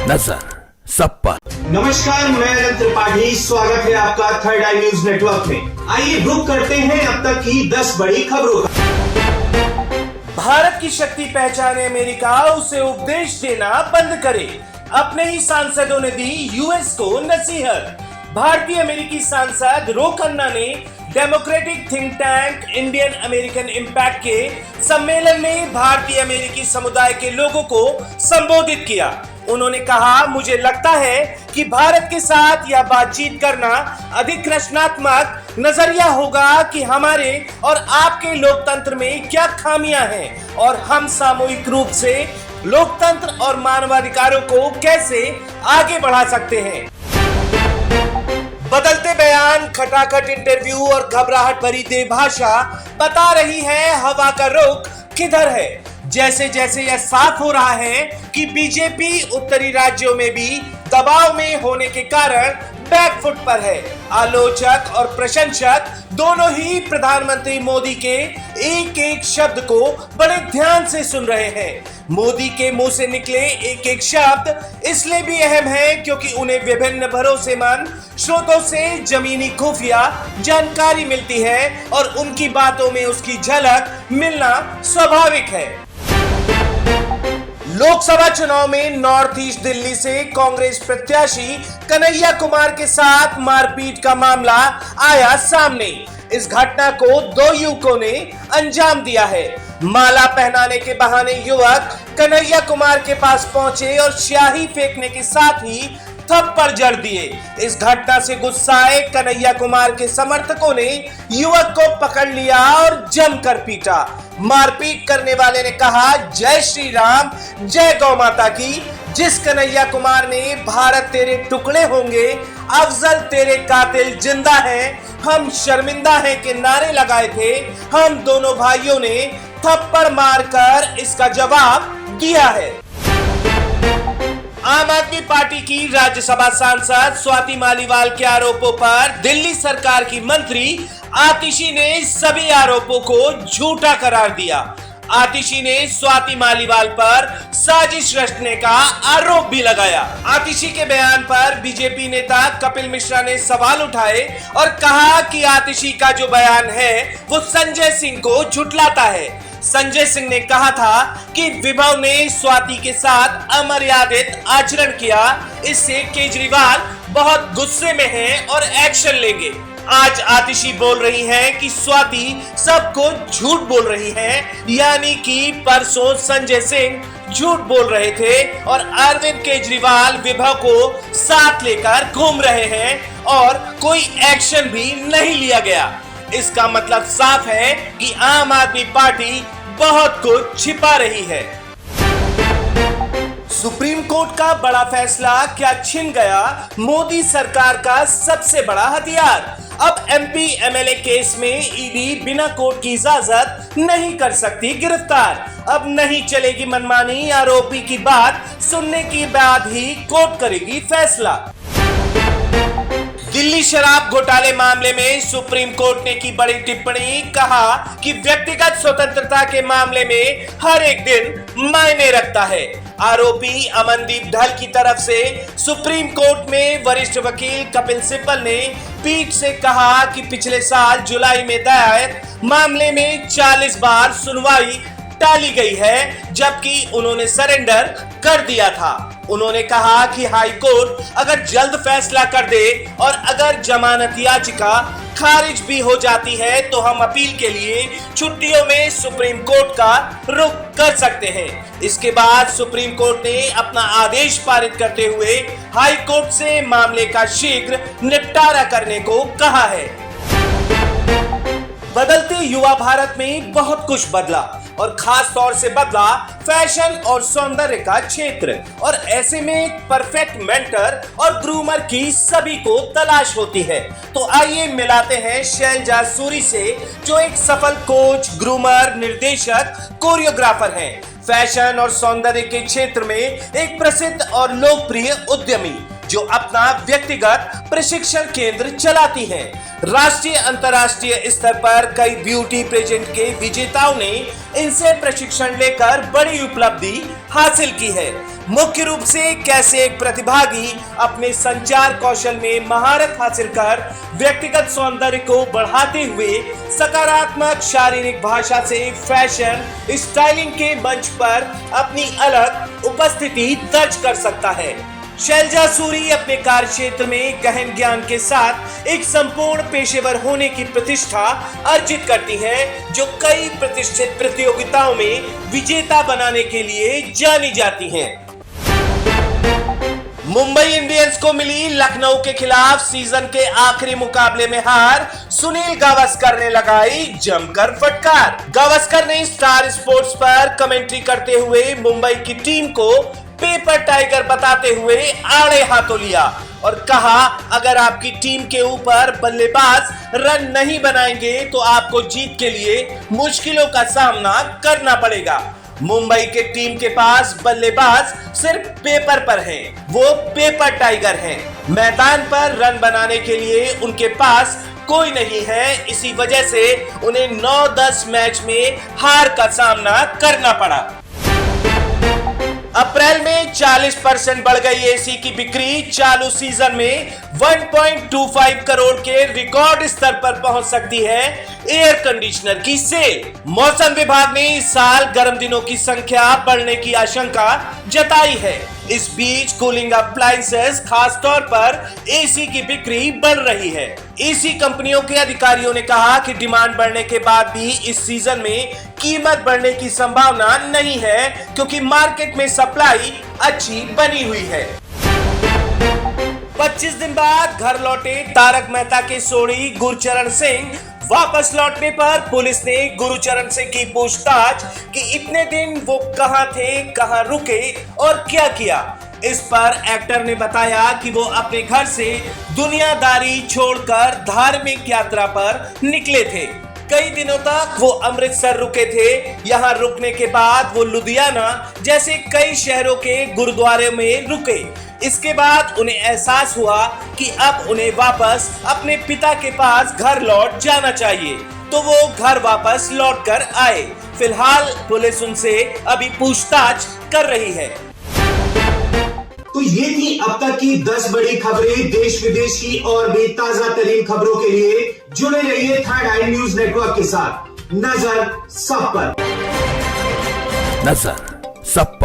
नजर सब पर। नमस्कार, मैं अनंत त्रिपाठी, स्वागत है आपका थर्ड आई न्यूज नेटवर्क में। आइए रुक करते हैं अब तक की 10 बड़ी खबरों का। भारत की शक्ति पहचाने अमेरिका उसे उपदेश देना बंद करे, अपने ही सांसदों ने दी यूएस को नसीहत। भारतीय अमेरिकी सांसद रो खन्ना ने democratic think tank Indian American impact के सम्मेलन में भारतीय अमेरिकी समुदाय के लोगों को संबोधित किया। उन्होंने कहा, मुझे लगता है कि भारत के साथ यह बातचीत करना अधिक रचनात्मक नजरिया होगा कि हमारे और आपके लोकतंत्र में क्या खामियां हैं और हम सामूहिक रूप से लोकतंत्र और मानवाधिकारों को कैसे आगे बढ़ा सकते हैं। बदलते बयान, खटाखट इंटरव्यू और घबराहट भरी भाषा बता रही है हवा का रुख किधर है। जैसे जैसे यह साफ हो रहा है कि बीजेपी उत्तरी राज्यों में भी दबाव में होने के कारण बैकफुट पर है। आलोचक और प्रशंसक दोनों ही प्रधानमंत्री मोदी के एक एक शब्द को बड़े ध्यान से सुन रहे हैं। मोदी के मुंह से निकले एक एक शब्द इसलिए भी अहम है क्योंकि उन्हें विभिन्न भरोसेमंद स्रोतों से जमीनी खुफिया जानकारी मिलती है और उनकी बातों में उसकी झलक मिलना स्वाभाविक है। लोकसभा चुनाव में नॉर्थ ईस्ट दिल्ली से कांग्रेस प्रत्याशी कन्हैया कुमार के साथ मारपीट का मामला आया सामने। इस घटना को दो युवकों ने अंजाम दिया है। माला पहनाने के बहाने युवक कन्हैया कुमार के पास पहुंचे और स्याही फेंकने के साथ ही थप्पड़ जड़ दिए। इस घटना से गुस्साए कन्हैया कुमार के समर्थकों ने युवक को पकड़ लिया और जमकर पीटा। मारपीट करने वाले ने कहा, जय श्री राम, जय गौ माता की। जिस कन्हैया कुमार ने भारत तेरे टुकड़े होंगे, अफजल तेरे कातिल जिंदा हैं, हम शर्मिंदा हैं के नारे लगाए थे, हम दोनों भाइयों ने थप्पड़ मारकर इसका जवाब दिया है। आम आदमी पार्टी की राज्यसभा सांसद स्वाति मालीवाल के आरोपों पर दिल्ली सरकार की मंत्री आतिशी ने सभी आरोपों को झूठा करार दिया। आतिशी ने स्वाति मालीवाल पर साजिश रचने का आरोप भी लगाया। आतिशी के बयान पर बीजेपी नेता कपिल मिश्रा ने सवाल उठाए और कहा कि आतिशी का जो बयान है वो संजय सिंह को झुठलाता है। संजय सिंह ने कहा था कि विभव ने स्वाति के साथ अमर्यादित आचरण किया, इससे केजरीवाल बहुत गुस्से में हैं और एक्शन लेंगे। आज आतिशी बोल रही हैं कि स्वाति सबको झूठ बोल रही हैं, यानी कि परसों संजय सिंह झूठ बोल रहे थे और अरविंद केजरीवाल विभव को साथ लेकर घूम रहे हैं और कोई एक्शन भी नहीं लिया गया। इसका मतलब साफ है कि आम आदमी पार्टी बहुत कुछ छिपा रही है। सुप्रीम कोर्ट का बड़ा फैसला क्या छिन गया मोदी सरकार का सबसे बड़ा हथियार। अब एमपी एमएलए केस में ईडी बिना कोर्ट की इजाजत नहीं कर सकती गिरफ्तार। अब नहीं चलेगी मनमानी, आरोपी की बात सुनने के बाद ही कोर्ट करेगी फैसला। दिल्ली शराब घोटाले मामले में सुप्रीम कोर्ट ने की बड़ी टिप्पणी, कहा कि व्यक्तिगत स्वतंत्रता के मामले में हर एक दिन मायने रखता है। आरोपी अमनदीप ढल की तरफ से सुप्रीम कोर्ट में वरिष्ठ वकील कपिल सिब्बल ने पीठ से कहा कि पिछले साल जुलाई में दायर मामले में 40 बार सुनवाई टाली गई है, जबकि उन्होंने सरेंडर कर दिया था। उन्होंने कहा कि हाई कोर्ट अगर जल्द फैसला कर दे और अगर जमानत याचिका खारिज भी हो जाती है तो हम अपील के लिए छुट्टियों में सुप्रीम कोर्ट का रुख कर सकते हैं। इसके बाद सुप्रीम कोर्ट ने अपना आदेश पारित करते हुए हाई कोर्ट से मामले का शीघ्र निपटारा करने को कहा है। बदलते युवा भारत में बहुत कुछ बदला और खास तौर से बदला फैशन और सौंदर्य का क्षेत्र, और ऐसे में परफेक्ट मेंटर और ग्रूमर की सभी को तलाश होती है। तो आइए मिलाते हैं शैलजा सूरी से, जो एक सफल कोच, ग्रूमर, निर्देशक, कोरियोग्राफर हैं। फैशन और सौंदर्य के क्षेत्र में एक प्रसिद्ध और लोकप्रिय उद्यमी। जो अपना व्यक्तिगत प्रशिक्षण केंद्र चलाती हैं। राष्ट्रीय अंतर्राष्ट्रीय स्तर पर कई ब्यूटी पेजेंट के विजेताओं ने इनसे प्रशिक्षण लेकर बड़ी उपलब्धि हासिल की है। मुख्य रूप से कैसे एक प्रतिभागी अपने संचार कौशल में महारत हासिल कर व्यक्तिगत सौंदर्य को बढ़ाते हुए सकारात्मक शारीरिक भाषा से फैशन स्टाइलिंग के मंच पर अपनी अलग उपस्थिति दर्ज कर सकता है। शैलजा सूरी अपने कार्य क्षेत्र में गहन ज्ञान के साथ एक संपूर्ण पेशेवर होने की प्रतिष्ठा अर्जित करती हैं, जो कई प्रतिष्ठित प्रतियोगिताओं में विजेता बनाने के लिए जानी जाती हैं। मुंबई इंडियंस को मिली लखनऊ के खिलाफ सीजन के आखिरी मुकाबले में हार। सुनील गावस्कर ने लगाई जमकर फटकार। गावस्कर ने स्टार स्पोर्ट्स पर कमेंट्री करते हुए मुंबई की टीम को पेपर टाइगर बताते हुए आड़े हाथों लिया और कहा, अगर आपकी टीम के ऊपर बल्लेबाज रन नहीं बनाएंगे तो आपको जीत के लिए मुश्किलों का सामना करना पड़ेगा। मुंबई के टीम के पास बल्लेबाज सिर्फ पेपर पर हैं, वो पेपर टाइगर हैं। मैदान पर रन बनाने के लिए उनके पास कोई नहीं है, इसी वजह से उन्हें 9-10 मैच में हार का सामना करना पड़ा। अप्रैल में 40% बढ़ गई एसी की बिक्री। चालू सीजन में 1.25 करोड़ के रिकॉर्ड स्तर पर पहुंच सकती है एयर कंडीशनर की सेल। मौसम विभाग ने इस साल गर्म दिनों की संख्या बढ़ने की आशंका जताई है। इस बीच कूलिंग अप्लायंसेस खासतौर पर एसी की बिक्री बढ़ रही है। एसी कंपनियों के अधिकारियों ने कहा कि डिमांड बढ़ने के बाद भी इस सीजन में कीमत बढ़ने की संभावना नहीं है, क्योंकि मार्केट में सप्लाई अच्छी बनी हुई है। 25 दिन बाद घर लौटे तारक मेहता के सोढ़ी गुरचरण सिंह। वापस लौटने पर पुलिस ने गुरचरण सिंह की पूछताछ कि इतने दिन वो कहां थे, कहां रुके और क्या किया। इस पर एक्टर ने बताया कि वो अपने घर से दुनियादारी छोड़कर धार्मिक यात्रा पर निकले थे। कई दिनों तक वो अमृतसर रुके थे। यहाँ रुकने के बाद वो लुधियाना जैसे कई शहरों के गुरुद्वारे में रुके। इसके बाद उन्हें एहसास हुआ कि अब उन्हें वापस अपने पिता के पास घर लौट जाना चाहिए, तो वो घर वापस लौट कर आए। फिलहाल पुलिस उनसे अभी पूछताछ कर रही है। तो ये थी अब तक की 10 बड़ी खबरें देश विदेश की और भी ताजा तरीन खबरों के लिए जुड़े रहिए थर्ड आई न्यूज नेटवर्क के साथ। नजर सब पर। नजर सब पर।